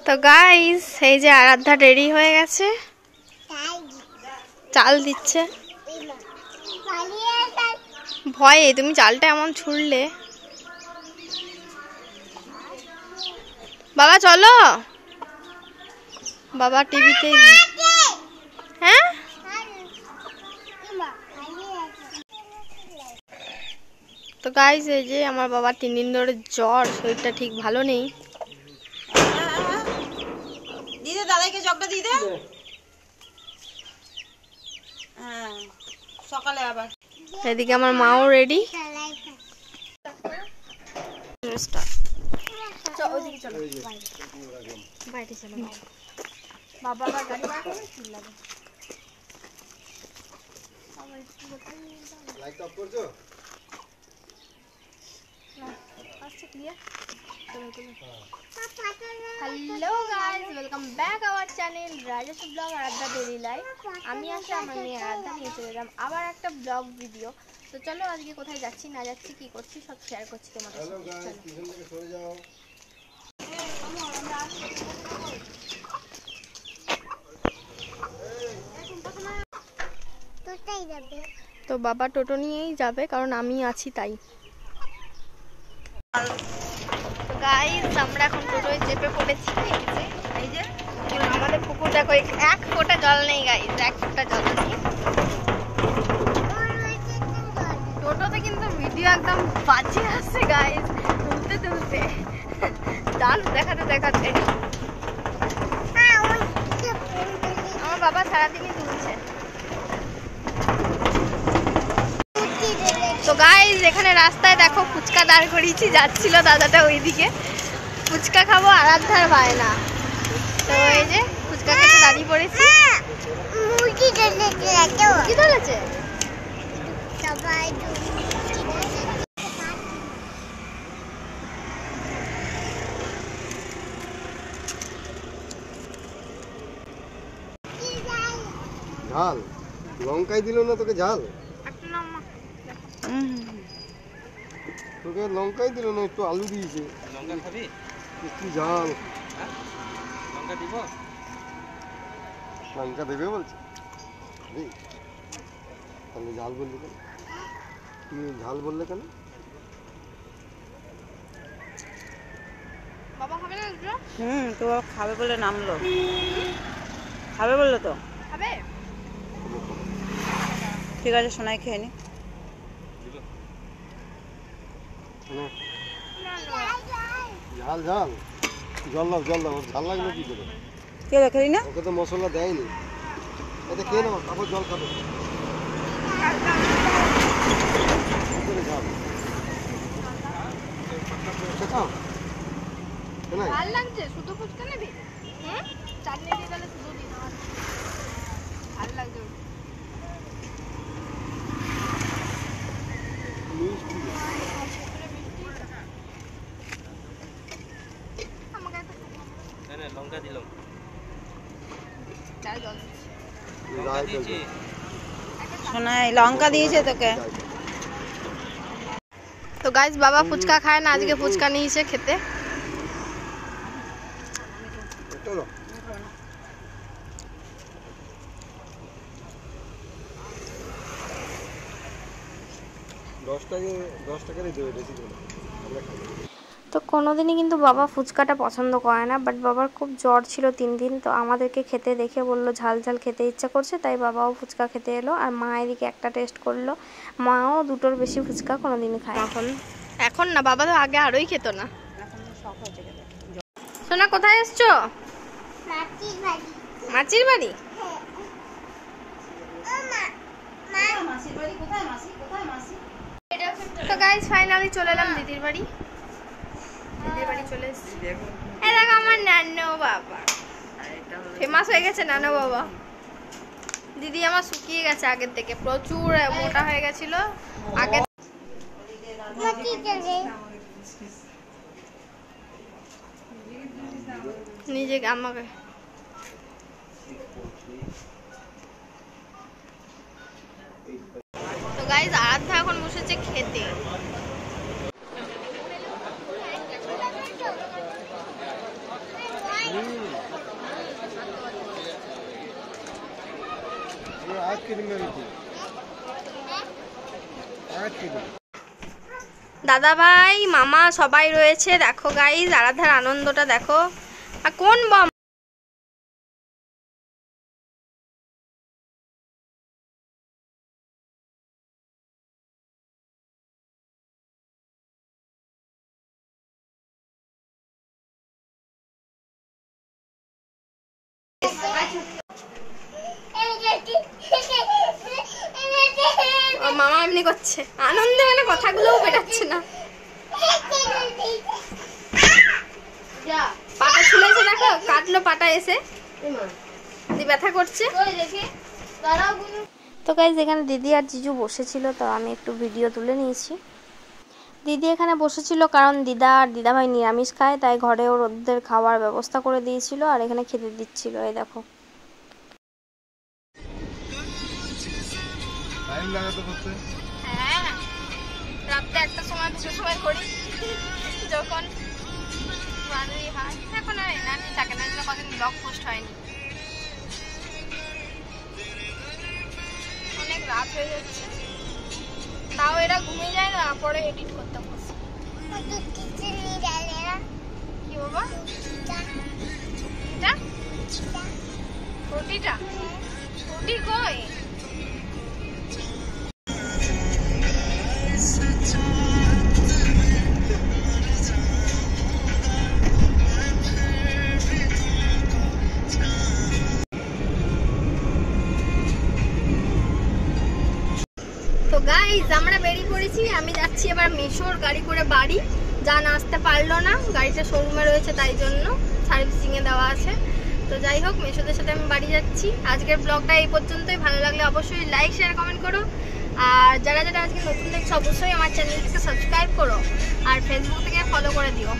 তো গাইস এই যে আরাধ্যা রেডি হয়ে গেছে, চাল দিচ্ছে। ভয়ে তুমি চালটা এমন ছুড়লে। বাবা চলো, বাবা টিভিতে। হ্যাঁ তো গাইস এই যে আমার বাবা 3 দিন ধরে জ্বর, শরীরটা ঠিক ভালো নেই। দিদে দাদাকে জগটা দিদে। হ্যাঁ সকালে আবার। এদিকে আমার মাও রেডি। বাবা আবার গাড়ি বার করবে, কি লাগে? লাইট অফ করছো? আচ্ছা clear. Hello guys, welcome back our channel Rajesh blog Aradhya daily life. আমি আসলে আমার মেয়ে আরাধ্যা নিয়ে চলে এলাম আবার একটা ব্লগ ভিডিও। তো চলো আজকে কোথায় যাচ্ছি না যাচ্ছি কি করছি সব শেয়ার করছি তোমাদের সাথে। হ্যালো গাইস, পিছন থেকে সরে যাও। তো বাবা টোটো নিয়েই যাবে কারণ আমি আছি তাই। তো গাইস আমরা এখন টোটোয় চেপে পড়েছি। এই যে আমাদের পুকুর দেখো, এক ফোঁটা জল নেই গাইস, এক ফোঁটা জল নেই। টোটোতে কিন্তু ভিডিও একদম বাজে আসছে গাইস, তুলতে তুলতে ডান্স দেখাতে দেখাতে। আমার বাবা সারাদিনই তুলছে। তো গাইস এখানে রাস্তায় দেখো ফুচকা দাঁড় করিয়েছি, যাচ্ছিল দাদাটা ওইদিকে। ফুচকা খাবো, আরাধ্যার বায়না। তো এই যে ফুচকা খেতে দাঁড়িয়ে পড়েছি। কি ধরেছে? ঝাল লঙ্কাই দিল না তোকে, ঝাল তোকে লঙ্কাই দিল না, একটু আলু দিয়েছে। লঙ্কা খাবি? কি ঝাল! লঙ্কা দিব? লঙ্কা দেবে বলছে। তাহলে ঝাল বললি কেন? তুমি ঝাল বললে কেন? বাবা খাবে না? তো খাবে বলে নামলো, খাবে বললো তো। খাবে? ঠিক আছে সোনাই খেয়ে নি। ঝাল ঝাল, জল দাও জল দাও। ঝাল লাগলো কি করে? কে খেলি না? ওকে তো মশলা দেয়নি। এটা খেয়ে নাও, তারপর জল খাবে। ভাল লাগছে? শুধু ফুচকা নেবি? চাটনি দিয়ে তাহলে শুধু দিন, ভাল লাগছে। লঙ্কা দিলাম। সোনাই লঙ্কা দিয়েছে তোকে। তো গাইস বাবা ফুচকা খায় না, আজকে ফুচকা নিয়েছে খেতে। তো কোনোদিনই কিন্তু বাবা ফুচকাটা পছন্দ করে না, বাট বাবার খুব জ্বর ছিল 3 দিন। তো আমাদেরকে খেতে দেখে বললো ঝাল ঝাল খেতে ইচ্ছা করছে, তাই বাবাও ফুচকা খেতে এলো। আর মা এদিকে একটা টেস্ট করলো, মাও 2টোর বেশি ফুচকা কোনোদিনই খায়। এখন না, বাবা তো আগে আরোই খেত না। সোনা কোথায় এসছো? মাচির বাড়ি। তো গাইস ফাইনালি চলে এলাম দিদির বাড়ি। দিদির বাড়ি চলে এসেছি। এই দেখো আমার নানু বাবা, ফেমাস হয়ে গেছে নানু বাবা। দিদি আমার শুকিয়ে গেছে আগের থেকে, প্রচুর মোটা হয়ে গেছিল আগে। নিজে আমাকে তো গাইস আরাধ্যা এখন বসেছে খেতে। দাদা ভাই মামা সবাই রয়েছে, দেখো গাইজ আরাধার আনন্দটা দেখো। আর কোন বম মামা এমনি করছে আনন্দে, মানে কথাগুলোও বেরাচ্ছে না। পাটা ছুলেছে দেখো, কাটলো পাটা এসে, ব্যথা করছে। তো গাইজ এখানে দিদি আর জিজু বসেছিল, তো আমি একটু ভিডিও তুলে নিয়েছি। দিদি এখানে বসেছিল কারণ দিদা আর দিদাভাই নিরামিষ খায়, তাই ঘরে ওদের খাওয়ার ব্যবস্থা করে দিয়েছিল আর এখানে খেতে দিচ্ছিল। এই দেখো হ্যাঁ, রাত্রে একটা সময় দুটোর সময় করি যখন হয়, এখন আর এনার্জি থাকে না, কদিন ব্লগ পোস্ট হয়নি, অনেক রাত হয়ে যাচ্ছে। তাও এরা ঘুমিয়ে যায় না, পরে এডিট করতে বসে। কি বাবা এটা রুটিটা, রুটি কই? তো গাইজ আমরা বেরিয়ে পড়েছি, আমি যাচ্ছি এবার মেশোর গাড়ি করে বাড়ি। জান আসতে পারলো না, গাড়িটা শোরুমে রয়েছে তাই জন্য সার্ভিসিংয়ে দেওয়া আছে। তো যাই হোক, মেশোদের সাথে আমি বাড়ি যাচ্ছি। আজকের ব্লগটা এই পর্যন্তই। ভালো লাগলে অবশ্যই লাইক শেয়ার কমেন্ট করো, আর যারা যারা আজকে নতুন দেখছো অবশ্যই আমার চ্যানেলটিকে সাবস্ক্রাইব করো, আর ফেসবুক থেকে ফলো করে দিও।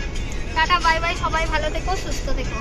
টাটা বাই বাই, সবাই ভালো থেকো, সুস্থ থেকো।